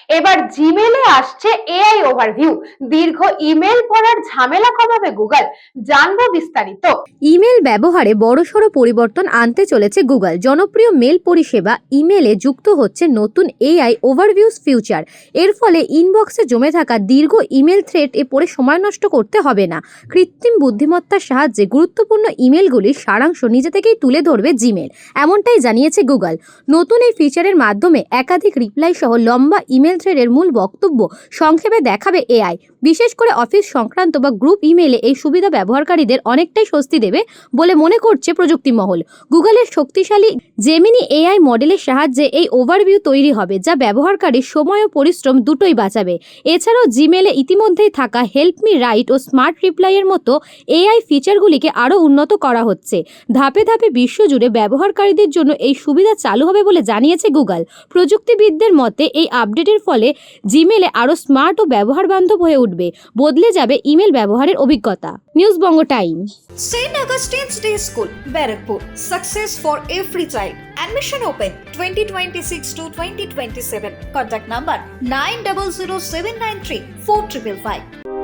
এবার জিমেলে আসছে AI overview. দীর্ঘ ইমেল পড়ার ঝামেলা কমাবে গুগল, জানবো বিস্তারিত। ইমেল ব্যবহারে বড়সড় পরিবর্তন আনতে চলেছে গুগল। জনপ্রিয় মেল পরিষেবা ইমেলে যুক্ত হচ্ছে নতুন এআই ওভারভিউস ফিউচার। এর ফলে ইনবক্সে জমে থাকা দীর্ঘ ইমেল থ্রেড পড়ে সময় নষ্ট করতে হবে না। কৃত্রিম বুদ্ধিমত্তার সাহায্যে গুরুত্বপূর্ণ ইমেলগুলির সারাংশ নিজে থেকেই তুলে ধরবে জিমেল, এমনটাই জানিয়েছে গুগল। নতুন এই ফিচারের মাধ্যমে একাধিক রিপ্লাই সহ লম্বা ইমেল থ্রেডের মূল বক্তব্য সংক্ষেপে দেখাবে এআই। বিশেষ করে অফিস সংক্রান্ত বা গ্রুপ ইমেলে এই সুবিধা ব্যবহারকারীদের অনেকটাই স্বস্তি দেবে বলে মনে করছে প্রযুক্তি মহল। গুগলের শক্তিশালী জেমিনি এআই মডেলের সাহায্যে এই ওভারভিউ তৈরি হবে, যা ব্যবহারকারীর সময় ও পরিশ্রম দুটোই বাঁচাবে। এছাড়াও জিমেলে ইতিমধ্যেই থাকা হেল্প মি রাইট ও স্মার্ট রিপ্লাইয়ের মতো এআই ফিচারগুলিকে আরও উন্নত করা হচ্ছে। ধাপে ধাপে বিশ্বজুড়ে ব্যবহারকারীদের জন্য এই সুবিধা চালু হবে বলে জানিয়েছে গুগল। প্রযুক্তিবিদদের মতে এই আপডেটের ফলে জিমেলে আরও স্মার্ট ও ব্যবহার বান্ধব হয়ে উঠবে, বদলে যাবে ইমেল ব্যবহারের অভিজ্ঞতা। News Banga time. St. Augustine's Day School, Barrackpur. Success for every child. Admission open 2026 to 2027. Contact number 900793 4555.